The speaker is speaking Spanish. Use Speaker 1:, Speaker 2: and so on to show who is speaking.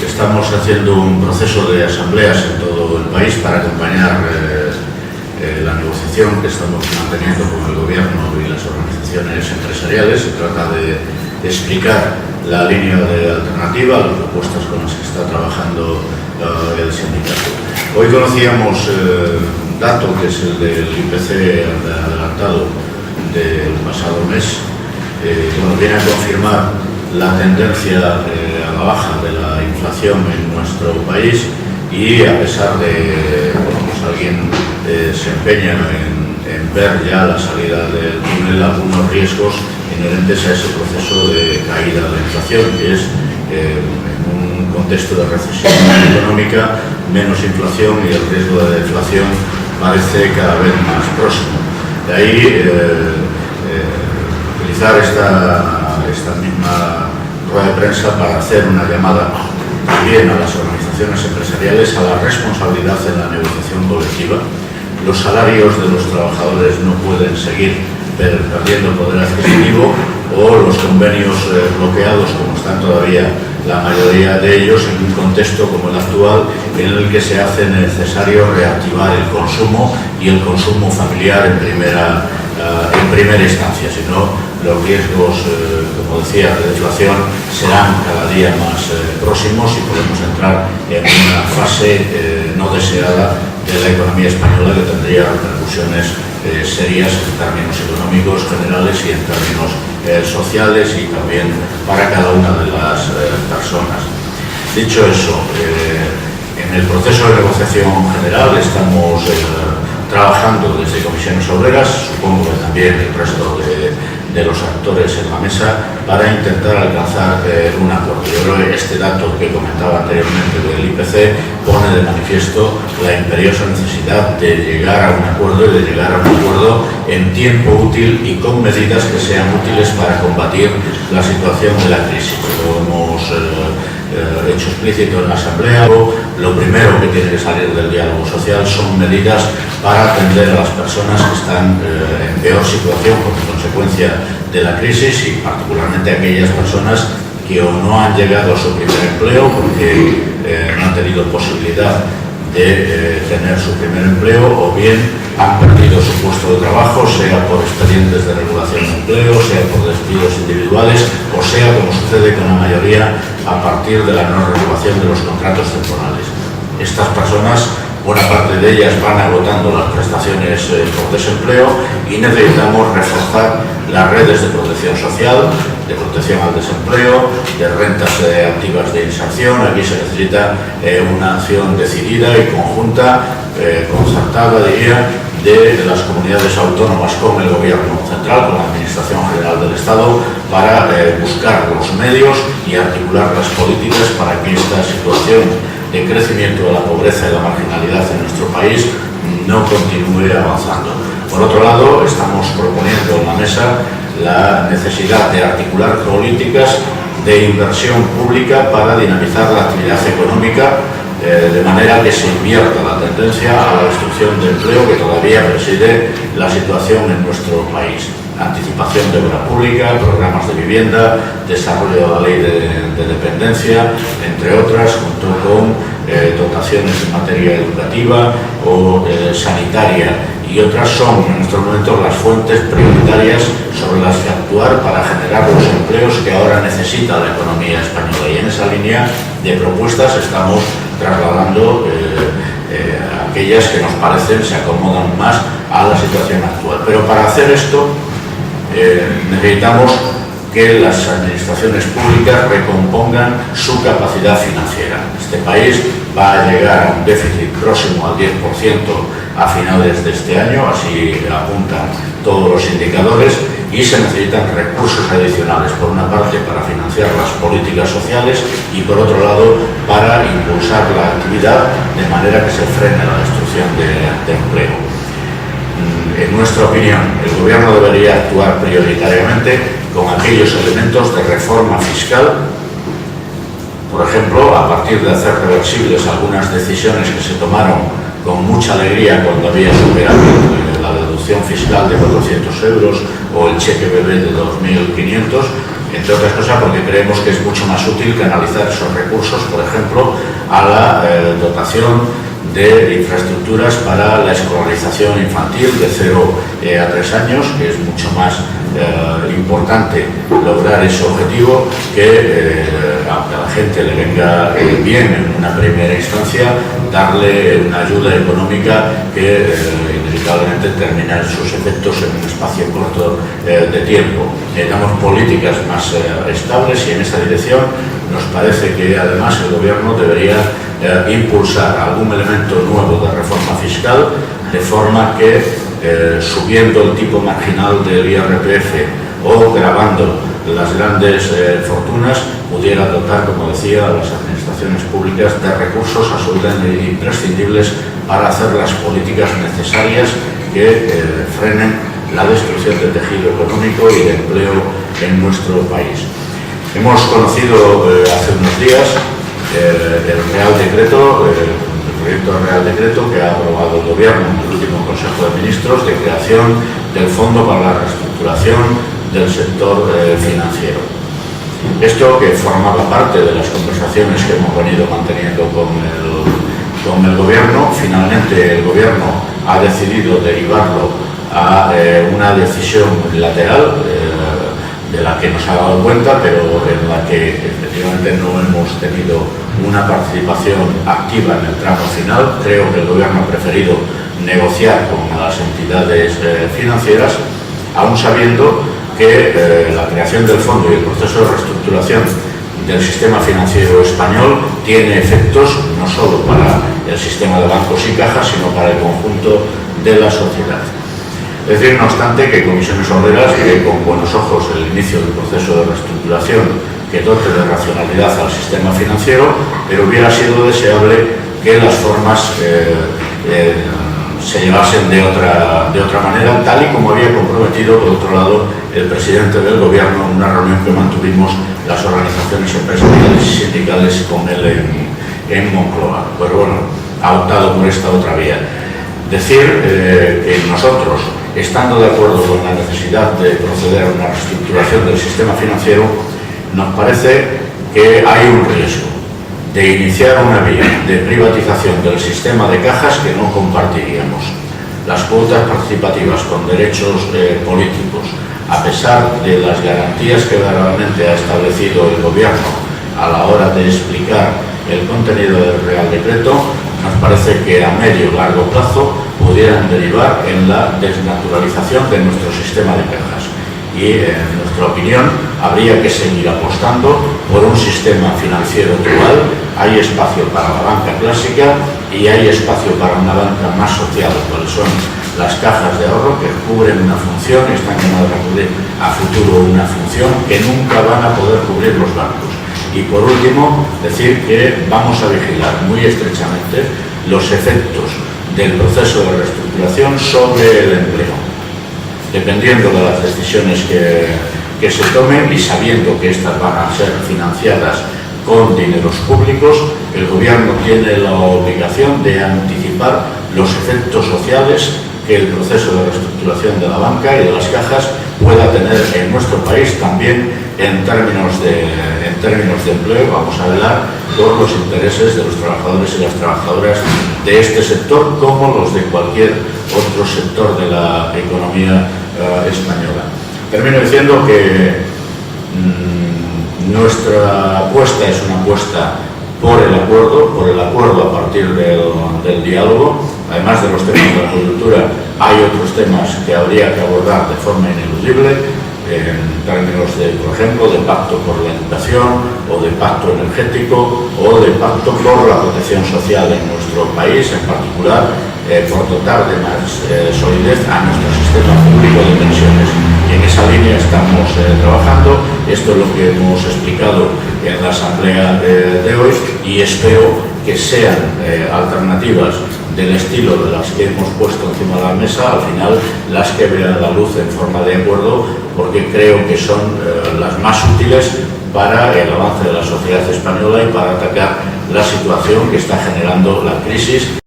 Speaker 1: Estamos haciendo un proceso de asambleas en todo el país para acompañar la negociación que estamos manteniendo con el Gobierno y las organizaciones empresariales. Se trata de explicar la línea de alternativa, las propuestas con las que está trabajando el sindicato. Hoy conocíamos un dato que es el del IPC adelantado del pasado mes. Viene a confirmar la tendencia a la baja de la inflación en nuestro país, y a pesar de alguien se empeña en ver ya la salida del túnel, algunos riesgos inherentes a ese proceso de caída de la inflación, que es en un contexto de recesión económica, menos inflación, y el riesgo de deflación parece cada vez más próximo. De ahí utilizar esta misma rueda de prensa para hacer una llamada también a las organizaciones empresariales a la responsabilidad en la negociación colectiva. Los salarios de los trabajadores no pueden seguir perdiendo poder adquisitivo, o los convenios bloqueados, como están todavía la mayoría de ellos, en un contexto como el actual, en el que se hace necesario reactivar el consumo, y el consumo familiar en primera instancia. Si no, los riesgos, como decía, de deflación serán cada día más próximos, y podemos entrar en una fase no deseada de la economía española, que tendría repercusiones serias en términos económicos generales y en términos sociales, y también para cada una de las personas. Dicho eso, en el proceso de negociación general estamos trabajando desde comisiones obreras, supongo que también el resto de los actores en la mesa, para intentar alcanzar un acuerdo. Yo creo que este dato que comentaba anteriormente del IPC pone de manifiesto la imperiosa necesidad de llegar a un acuerdo, y de llegar a un acuerdo en tiempo útil y con medidas que sean útiles para combatir la situación de la crisis. Lo hemos hecho explícito en la Asamblea. Lo primero que tiene que salir del diálogo social son medidas para atender a las personas que están en peor situación como consecuencia de la crisis, y particularmente aquellas personas que o no han llegado a su primer empleo porque no han tenido posibilidad de tener su primer empleo, o bien han perdido su puesto de trabajo, sea por expedientes de regulación de empleo, sea por despidos individuales, o sea, como sucede con la mayoría, a partir de la no renovación de los contratos temporales. Estas personas, buena parte de ellas van agotando las prestaciones por desempleo, y necesitamos reforzar las redes de protección social, de protección al desempleo, de rentas activas de inserción. Aquí se necesita una acción decidida y conjunta, concertada, diría, de las comunidades autónomas con el Gobierno central, con la Administración General del Estado, para buscar los medios y articular las políticas para que esta situación de crecimiento de la pobreza y la marginalidad en nuestro país no continúe avanzando. Por otro lado, estamos proponiendo en la mesa la necesidad de articular políticas de inversión pública para dinamizar la actividad económica, de manera que se invierta la tendencia a la destrucción de empleo que todavía preside la situación en nuestro país. Anticipación de obra pública, programas de vivienda, desarrollo de la ley de dependencia, entre otras, junto con dotaciones en materia educativa o sanitaria, y otras son en estos momentos las fuentes prioritarias sobre las que actuar para generar los empleos que ahora necesita la economía española. Y en esa línea de propuestas estamos trasladando aquellas que nos parecen se acomodan más a la situación actual. Pero para hacer esto necesitamos que las administraciones públicas recompongan su capacidad financiera. Este país va a llegar a un déficit próximo al 10% a finales de este año, así apuntan todos los indicadores, y se necesitan recursos adicionales, por una parte para financiar las políticas sociales, y por otro lado para impulsar la actividad de manera que se frene la destrucción de empleo. En nuestra opinión, el Gobierno debería actuar prioritariamente con aquellos elementos de reforma fiscal, por ejemplo, a partir de hacer reversibles algunas decisiones que se tomaron con mucha alegría cuando había superado la deducción fiscal de 400 euros o el cheque bebé de 2.500, entre otras cosas porque creemos que es mucho más útil canalizar esos recursos, por ejemplo, a la dotación de infraestructuras para la escolarización infantil de 0 a 3 años, que es mucho más importante lograr ese objetivo que, aunque a la gente le venga bien en una primera instancia, darle una ayuda económica que inevitablemente termina sus efectos en un espacio corto de tiempo. Necesitamos políticas más estables y en esa dirección nos parece que además el Gobierno debería impulsar algún elemento nuevo de reforma fiscal, de forma que subiendo el tipo marginal del IRPF o gravando las grandes fortunas, pudiera dotar, como decía, a las administraciones públicas de recursos absolutamente imprescindibles para hacer las políticas necesarias que frenen la destrucción del tejido económico y de empleo en nuestro país. Hemos conocido hace unos días el Real Decreto, el proyecto de Real Decreto que ha aprobado el Gobierno en el último Consejo de Ministros de creación del Fondo para la Reestructuración del sector financiero. Esto, que formaba parte de las conversaciones que hemos venido manteniendo con el Gobierno, finalmente el Gobierno ha decidido derivarlo a una decisión unilateral de la que nos ha dado cuenta, pero en la que efectivamente no hemos tenido una participación activa en el tramo final. Creo que el Gobierno ha preferido negociar con las entidades financieras, aún sabiendo que la creación del fondo y el proceso de reestructuración del sistema financiero español tiene efectos no solo para el sistema de bancos y cajas, sino para el conjunto de la sociedad. Es decir, no obstante, que Comisiones Obreras ve con buenos ojos el inicio del proceso de reestructuración que dote de racionalidad al sistema financiero, pero hubiera sido deseable que las formas se llevasen de otra manera, tal y como había comprometido, por otro lado, el presidente del Gobierno en una reunión que mantuvimos las organizaciones empresariales y sindicales con él en Moncloa. Pero bueno, ha optado por esta otra vía. Decir que nosotros, estando de acuerdo con la necesidad de proceder a una reestructuración del sistema financiero, nos parece que hay un riesgo de iniciar una vía de privatización del sistema de cajas que no compartiríamos. Las cuotas participativas con derechos políticos, a pesar de las garantías que verdaderamente ha establecido el Gobierno a la hora de explicar el contenido del Real Decreto, nos parece que a medio y largo plazo pudieran derivar en la desnaturalización de nuestro sistema de cajas. Y, en nuestra opinión, habría que seguir apostando por un sistema financiero dual. Hay espacio para la banca clásica y hay espacio para una banca más social, cuales son las cajas de ahorro, que cubren una función y están llamadas a cubrir a futuro una función que nunca van a poder cubrir los bancos. Y por último, decir que vamos a vigilar muy estrechamente los efectos del proceso de reestructuración sobre el empleo. Dependiendo de las decisiones que se tomen y sabiendo que estas van a ser financiadas con dineros públicos, el Gobierno tiene la obligación de anticipar los efectos sociales que el proceso de reestructuración de la banca y de las cajas pueda tener en nuestro país, también en términos de empleo. Vamos a velar por los intereses de los trabajadores y las trabajadoras de este sector, como los de cualquier otro sector de la economía española. Termino diciendo que nuestra apuesta es una apuesta por el acuerdo a partir del diálogo. Además de los temas de la coyuntura, hay otros temas que habría que abordar de forma ineludible, en términos de, por ejemplo, de pacto por la educación, o de pacto energético, o de pacto por la protección social en nuestro país, en particular por dotar de más solidez a nuestro sistema público de pensiones. Y en esa línea estamos trabajando. Esto es lo que hemos explicado en la asamblea de hoy, y espero que sean alternativas del estilo de las que hemos puesto encima de la mesa, al final las que vean la luz en forma de acuerdo, porque creo que son las más útiles para el avance de la sociedad española y para atacar la situación que está generando la crisis